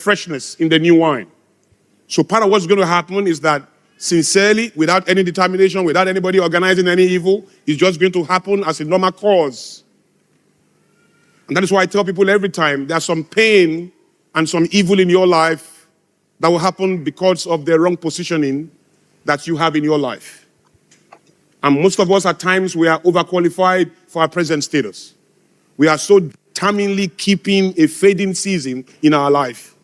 freshness in the new wine. So part of what's going to happen is that sincerely, without any determination, without anybody organizing any evil, it's just going to happen as a normal cause. And that is why I tell people every time, there's some pain and some evil in your life that will happen because of the wrong positioning that you have in your life. And most of us at times, we are overqualified for our present status. We are so determinedly keeping a fading season in our life.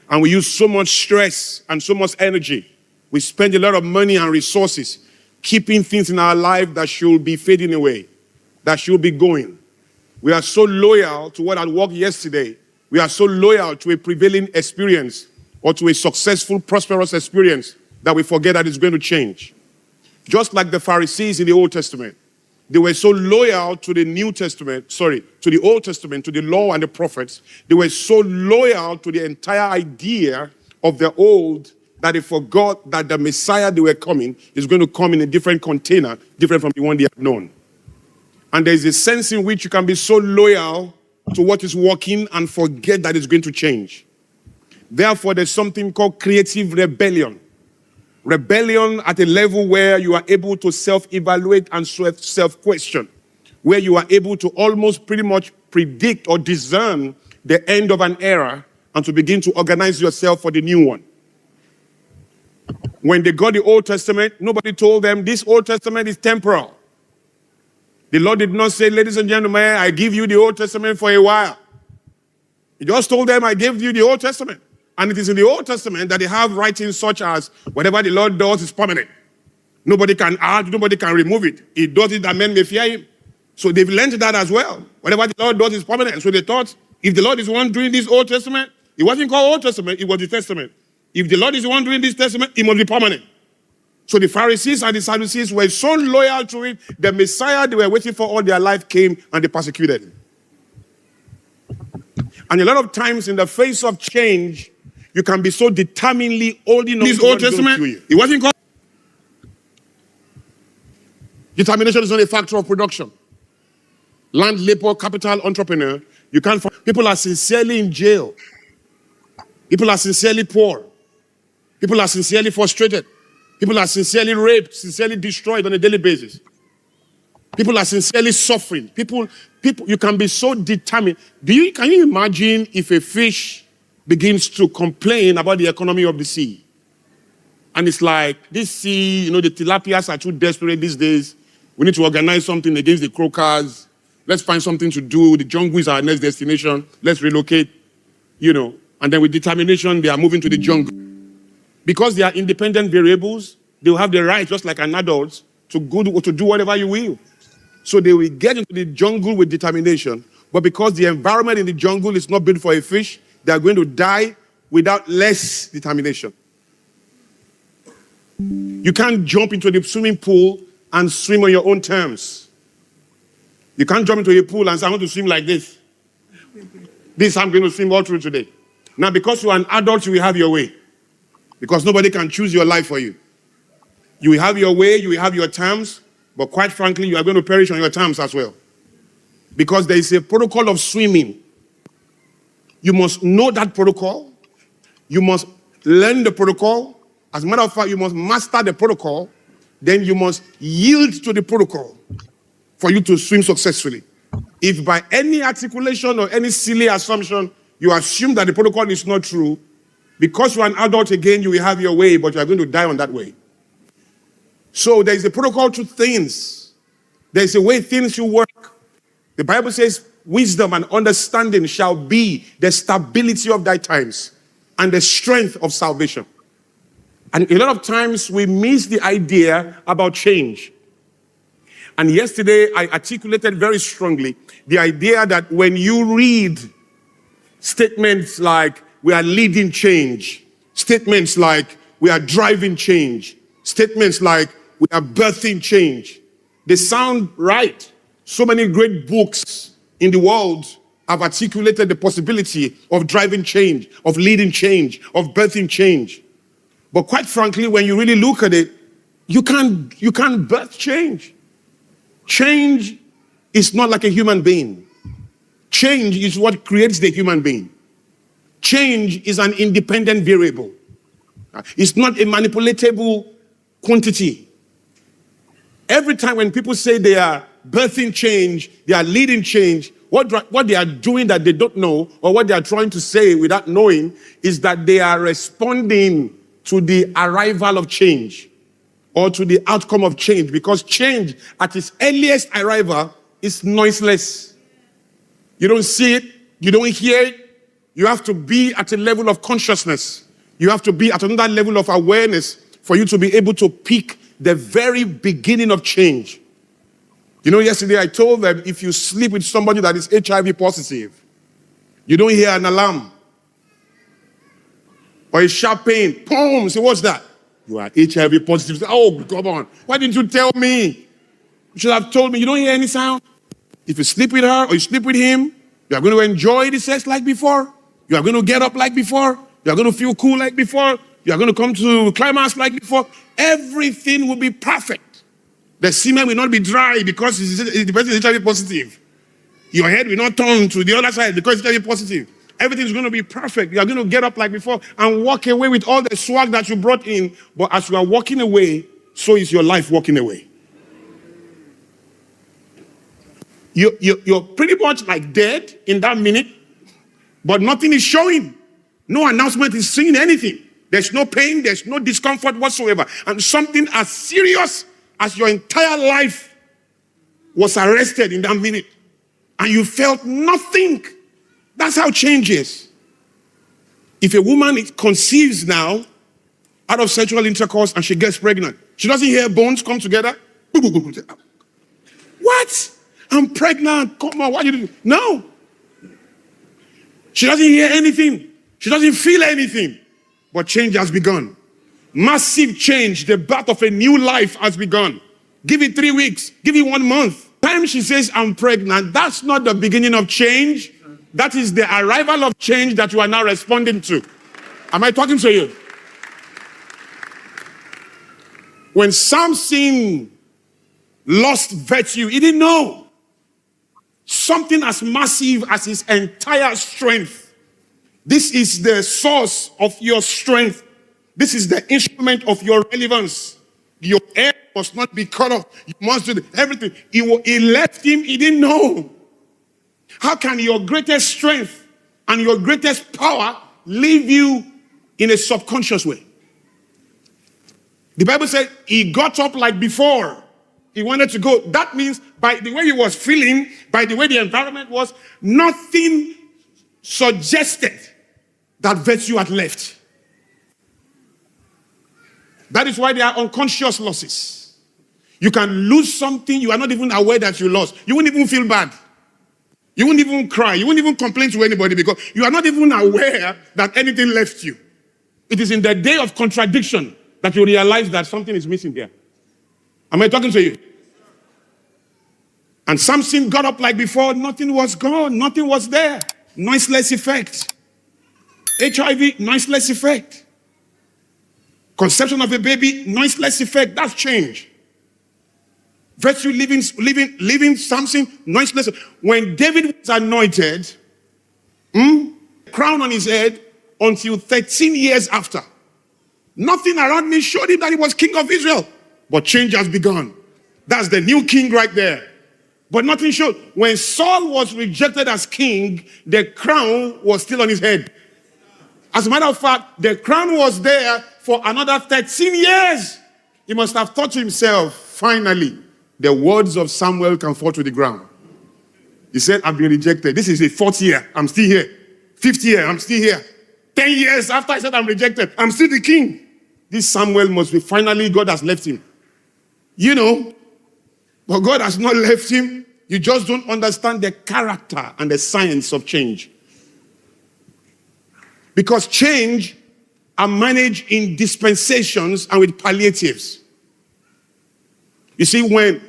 And we use so much stress and so much energy. We spend a lot of money and resources keeping things in our life that should be fading away, that should be going. We are so loyal to what had worked yesterday. We are so loyal to a prevailing experience or to a successful, prosperous experience that we forget that it's going to change. Just like the Pharisees in the Old Testament, they were so loyal to the Old Testament, to the law and the prophets. They were so loyal to the entire idea of the old that they forgot that the Messiah they were coming is going to come in a different container, different from the one they had known. And there's a sense in which you can be so loyal to what is working and forget that it's going to change. Therefore, there's something called creative rebellion. Rebellion at a level where you are able to self-evaluate and self-question, where you are able to almost pretty much predict or discern the end of an era and to begin to organize yourself for the new one. When they got the Old Testament, nobody told them this Old Testament is temporal. The Lord did not say, ladies and gentlemen, I give you the Old Testament for a while. He just told them, I gave you the Old Testament. And it is in the Old Testament that they have writings such as, whatever the Lord does is permanent. Nobody can add, nobody can remove it. He does it that men may fear him. So they've learned that as well. Whatever the Lord does is permanent. So they thought, if the Lord is the one doing this Old Testament, it wasn't called Old Testament, it was the Testament. If the Lord is the one doing this Testament, it must be permanent. So the Pharisees and the Sadducees were so loyal to it, the Messiah they were waiting for all their life came and they persecuted him. And a lot of times in the face of change, you can be so determinedly holding on to Old Testament. It wasn't called. Determination is not a factor of production. Land, labor, capital, entrepreneur. You can't find. People are sincerely in jail. People are sincerely poor. People are sincerely frustrated. People are sincerely raped, sincerely destroyed on a daily basis. People are sincerely suffering. People, you can be so determined. Can you imagine if a fish begins to complain about the economy of the sea? And it's like, this sea, the tilapias are too desperate these days. We need to organize something against the croakers. Let's find something to do. The jungle is our next destination. Let's relocate, And then with determination, they are moving to the jungle. Because they are independent variables, they will have the right, just like an adult, to do whatever you will. So they will get into the jungle with determination. But because the environment in the jungle is not built for a fish, they are going to die without less determination. You can't jump into the swimming pool and swim on your own terms. You can't jump into a pool and say, I want to swim like this. This I'm going to swim all through today. Now, because you're an adult, you will have your way. Because nobody can choose your life for you. You will have your way, you will have your terms, but quite frankly, you are going to perish on your terms as well. Because there is a protocol of swimming. You must know that protocol. You must learn the protocol. As a matter of fact, you must master the protocol. Then you must yield to the protocol for you to swim successfully. If by any articulation or any silly assumption, you assume that the protocol is not true, because you're an adult again, you will have your way, but you are going to die on that way. So there is a protocol to things. There is a way things should work. The Bible says, wisdom and understanding shall be the stability of thy times and the strength of salvation. And a lot of times we miss the idea about change. And yesterday I articulated very strongly the idea that when you read statements like, we are leading change, statements like, we are driving change, statements like, we are birthing change, they sound right. So many great books in the world have articulated the possibility of driving change, of leading change, of birthing change. But quite frankly, when you really look at it, you can't birth change. Change is not like a human being. Change is what creates the human being. Change is an independent variable. It's not a manipulatable quantity. Every time when people say they are birthing change, they are leading change, what they are doing that they don't know, or what they are trying to say without knowing, is that they are responding to the arrival of change or to the outcome of change, because change at its earliest arrival is noiseless. You don't see it, you don't hear it. You have to be at a level of consciousness. You have to be at another level of awareness for you to be able to pick the very beginning of change. You know, yesterday I told them, if you sleep with somebody that is HIV positive, you don't hear an alarm or a sharp pain. Boom! Say, what's that? You are HIV positive. Say, oh, come on. Why didn't you tell me? You should have told me. You don't hear any sound. If you sleep with her or you sleep with him, you are going to enjoy the sex like before. You are going to get up like before. You are going to feel cool like before. You are going to come to climax like before. Everything will be perfect. The semen will not be dry because the person is HIV positive. Your head will not turn to the other side because it's HIV positive. Everything is going to be perfect. You are going to get up like before and walk away with all the swag that you brought in. But as you are walking away, so is your life walking away. You're pretty much like dead in that minute, but nothing is showing. No announcement is saying anything. There's no pain, there's no discomfort whatsoever. And something as serious as your entire life was arrested in that minute. And you felt nothing. That's how change is. If a woman conceives now out of sexual intercourse and she gets pregnant, she doesn't hear bones come together. What? I'm pregnant. Come on, what did you do? No. She doesn't hear anything. She doesn't feel anything. But change has begun. Massive change. The birth of a new life has begun. Give it 3 weeks. Give it 1 month. Time she says, I'm pregnant, that's not the beginning of change. That is the arrival of change that you are now responding to. Am I talking to you? When Samson lost virtue, he didn't know. Something as massive as his entire strength. This is the source of your strength. This is the instrument of your relevance. Your heir must not be cut off. You must do everything. He left him, he didn't know. How can your greatest strength and your greatest power leave you in a subconscious way? The Bible said he got up like before. He wanted to go. That means by the way he was feeling, by the way the environment was, nothing suggested that virtue had left. That is why there are unconscious losses. You can lose something you are not even aware that you lost. You won't even feel bad. You won't even cry. You won't even complain to anybody because you are not even aware that anything left you. It is in the day of contradiction that you realize that something is missing there. Am I talking to you? And Samson got up like before. Nothing was gone. Nothing was there. Noiseless effect. HIV, noiseless effect. Conception of a baby, noiseless effect. That's change. Virtue living Samson, noiseless. When David was anointed, crown on his head until 13 years after. Nothing around me showed him that he was king of Israel. But change has begun. That's the new king right there. But nothing showed. When Saul was rejected as king, the crown was still on his head. As a matter of fact, the crown was there for another 13 years. He must have thought to himself, finally, the words of Samuel can fall to the ground. He said, I've been rejected. This is the 4th year. I'm still here. 5th year. I'm still here. 10 years after I said I'm rejected, I'm still the king. This Samuel must be finally, God has left him. You know, but God has not left him. You just don't understand the character and the science of change. Because change are managed in dispensations and with palliatives. You see, when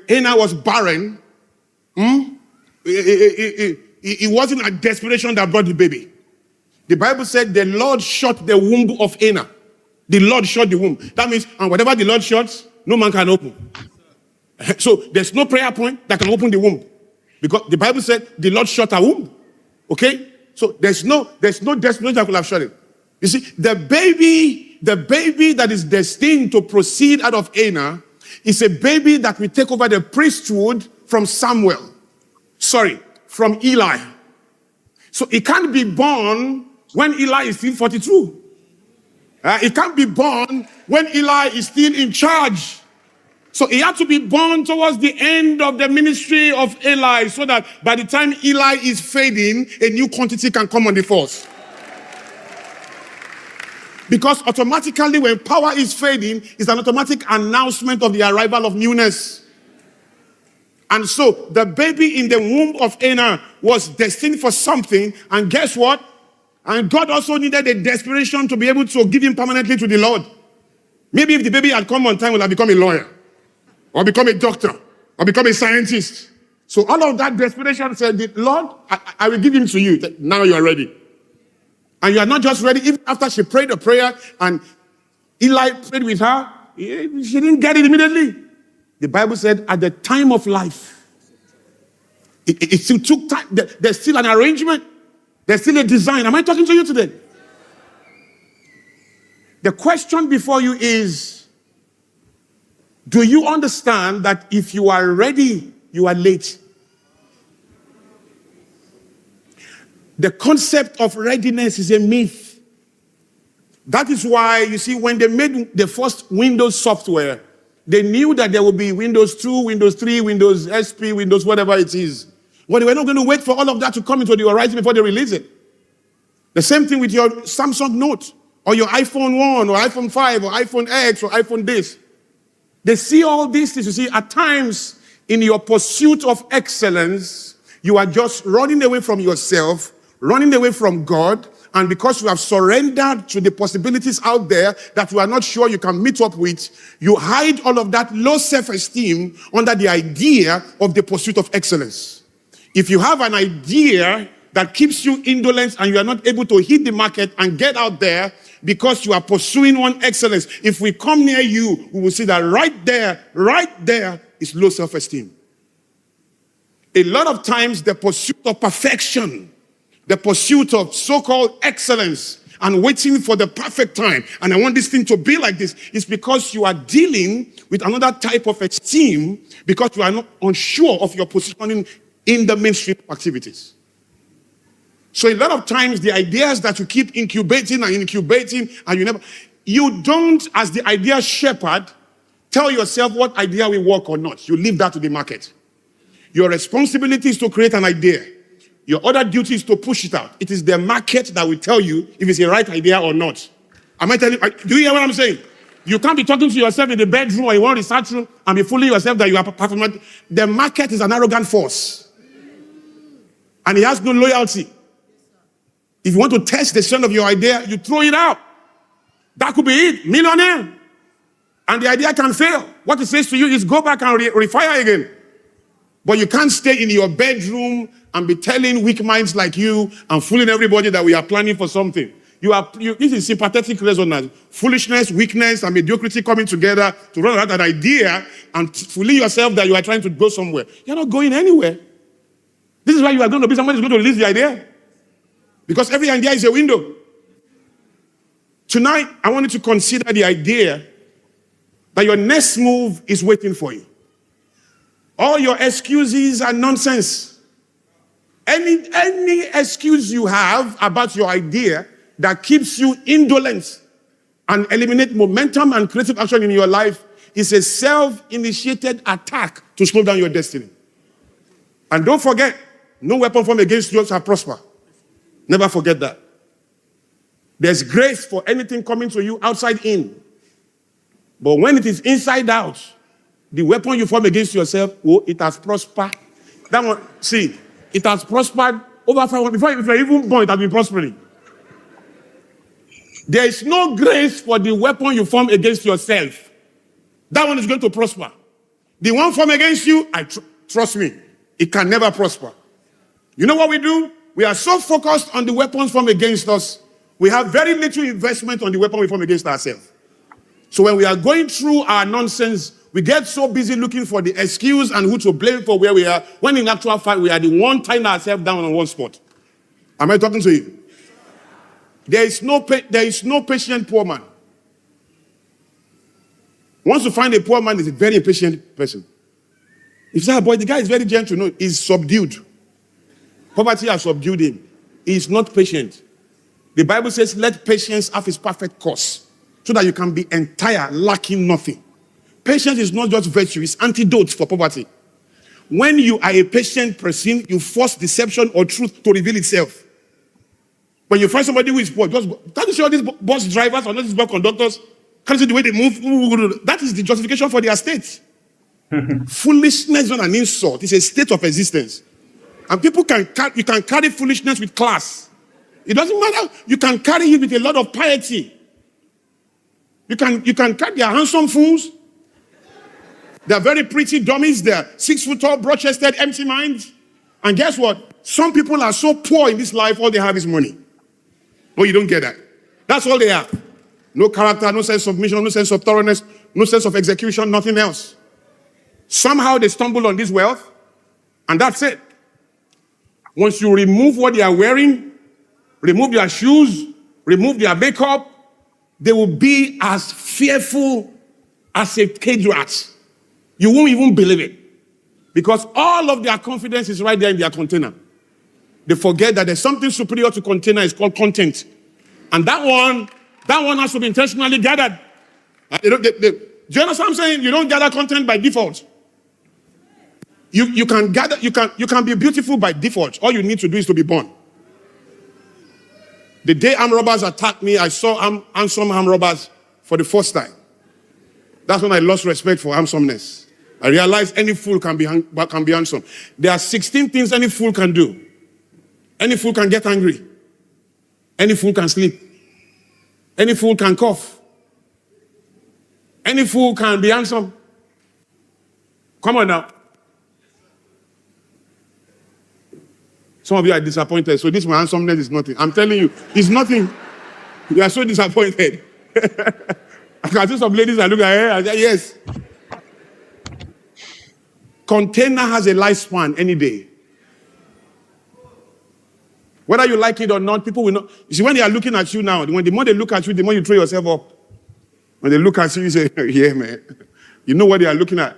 Anna was barren, it wasn't a desperation that brought the baby. The Bible said the Lord shut the womb of Anna. The Lord shut the womb. That means, and whatever the Lord shuts, no man can open. So there's no prayer point that can open the womb. Because the Bible said the Lord shut her womb. Okay? So there's no destination that could have shut it. You see, the baby that is destined to proceed out of Anna is a baby that will take over the priesthood from Eli. So it can't be born when Eli is still 42. It can't be born when Eli is still in charge. So he had to be born towards the end of the ministry of Eli, so that by the time Eli is fading, a new quantity can come on the force. Because automatically when power is fading, it's an automatic announcement of the arrival of newness. And so the baby in the womb of Anna was destined for something, and guess what? And God also needed a desperation to be able to give him permanently to the Lord. Maybe if the baby had come on time, would have become a lawyer, or become a doctor, or become a scientist. So all of that desperation said, Lord, I will give him to you. Now you are ready. And you are not just ready, even after she prayed a prayer and Eli prayed with her, she didn't get it immediately. The Bible said at the time of life, it still took time. There's still an arrangement. There's still a design. Am I talking to you today? The question before you is, do you understand that if you are ready, you are late? The concept of readiness is a myth. That is why, you see, when they made the first Windows software, they knew that there would be Windows 2, Windows 3, Windows SP, Windows whatever it is. But they were not going to wait for all of that to come into the horizon before they release it. The same thing with your Samsung Note, or your iPhone 1, or iPhone 5, or iPhone X, or iPhone this. They see all these things. You see, at times, in your pursuit of excellence, you are just running away from yourself, running away from God, and because you have surrendered to the possibilities out there that you are not sure you can meet up with, you hide all of that low self-esteem under the idea of the pursuit of excellence. If you have an idea that keeps you indolent and you are not able to hit the market and get out there because you are pursuing one excellence, if we come near you, we will see that right there is low self-esteem. A lot of times the pursuit of perfection, the pursuit of so-called excellence and waiting for the perfect time, and I want this thing to be like this, is because you are dealing with another type of esteem because you are not unsure of your positioning in the mainstream activities. So a lot of times the ideas that you keep incubating and you don't, as the idea shepherd, tell yourself what idea will work or not. You leave that to the market. Your responsibility is to create an idea. Your other duty is to push it out. It is the market that will tell you if it's a right idea or not. Am I telling you? Do you hear what I'm saying? You can't be talking to yourself in the bedroom or in one research room and be fooling yourself that you are performing. The market is an arrogant force. And it has no loyalty. If you want to test the strength of your idea, you throw it out. That could be it. Millionaire. And the idea can fail. What it says to you is go back and refire again. But you can't stay in your bedroom and be telling weak minds like you and fooling everybody that we are planning for something. This is sympathetic resonance. Foolishness, weakness, and mediocrity coming together to run out that idea and fooling yourself that you are trying to go somewhere. You're not going anywhere. This is why you are going to be somebody who's going to release the idea. Because every idea is a window. Tonight, I want you to consider the idea that your next move is waiting for you. All your excuses are nonsense. Any excuse you have about your idea that keeps you indolent and eliminate momentum and creative action in your life is a self-initiated attack to slow down your destiny. And don't forget, no weapon formed against you shall prosper. Never forget that. There's grace for anything coming to you outside in. But when it is inside out, the weapon you form against yourself, it has prospered. That one, see, it has prospered over 500. Before you're even born, it has been prospering. There is no grace for the weapon you form against yourself. That one is going to prosper. The one formed against you, trust me, it can never prosper. You know what we do? We are so focused on the weapons formed against us, we have very little investment on the weapon we form against ourselves. So when we are going through our nonsense, we get so busy looking for the excuse and who to blame for where we are, when in actual fact we are the one tying ourselves down on one spot. Am I talking to you? There is no patient poor man. Once you find a poor man, is a very impatient person. If you say, boy, the guy is very gentle. No, he's subdued. Poverty has subdued him. He is not patient. The Bible says, let patience have its perfect course, so that you can be entire, lacking nothing. Patience is not just virtue, it's antidote for poverty. When you are a patient person, you force deception or truth to reveal itself. When you find somebody who is poor, can't you see all these bus drivers or not these bus conductors? Can't you see the way they move? That is the justification for their state. Foolishness is not an insult, it's a state of existence. And you can carry foolishness with class. It doesn't matter. You can carry it with a lot of piety. You can carry their handsome fools. They're very pretty dummies. They're 6 foot tall, broad-chested, empty minds. And guess what? Some people are so poor in this life, all they have is money. Oh, you don't get that. That's all they have. No character, no sense of mission, no sense of thoroughness, no sense of execution, nothing else. Somehow they stumble on this wealth, and that's it. Once you remove what they are wearing, remove their shoes, remove their makeup, they will be as fearful as a cage rat. You won't even believe it. Because all of their confidence is right there in their container. They forget that there's something superior to container. It's called content. And that one has to be intentionally gathered. Do you understand what I'm saying? You don't gather content by default. You can be beautiful by default. All you need to do is to be born. The day armed robbers attacked me, I saw handsome armed robbers for the first time. That's when I lost respect for handsomeness. I realized any fool can be handsome. There are 16 things any fool can do. Any fool can get angry. Any fool can sleep. Any fool can cough. Any fool can be handsome. Come on now. Some of you are disappointed. So this my handsomeness is nothing. I'm telling you, it's nothing. You are so disappointed. I can see some ladies that look at her and say, yes. Container has a lifespan any day. Whether you like it or not, people will not. You see, when they are looking at you now, the more they look at you, the more you throw yourself up. When they look at you, you say, yeah, man. You know what they are looking at.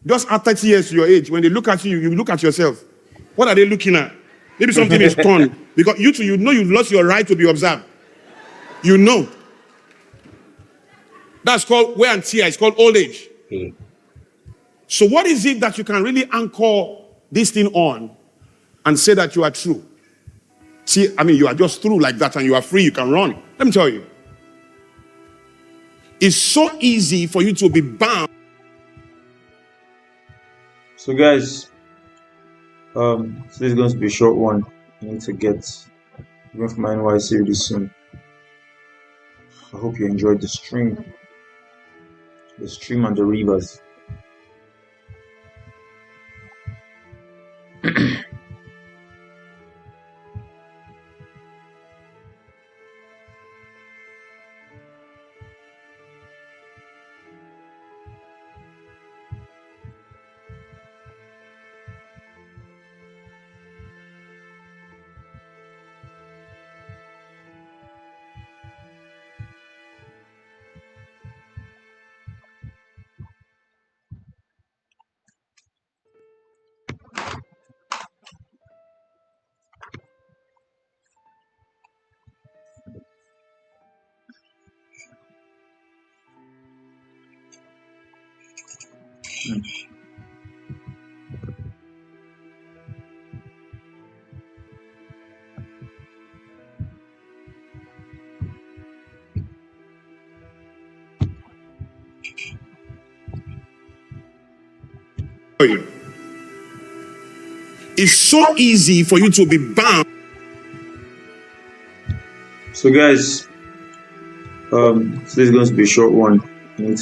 Just at 30 years to your age, when they look at you, you look at yourself. What are they looking at? Maybe something is torn. Because you know you've lost your right to be observed. You know. That's called wear and tear. It's called old age. So what is it that you can really anchor this thing on and say that you are true? See, you are just through like that and you are free, you can run. Let me tell you. It's so easy for you to be bound. So guys, this is going to be a short one. I need to get going for my NYC really soon. I hope you enjoyed the stream and the rivers. It's so easy for you to be bound. So guys, this is going to be a short one.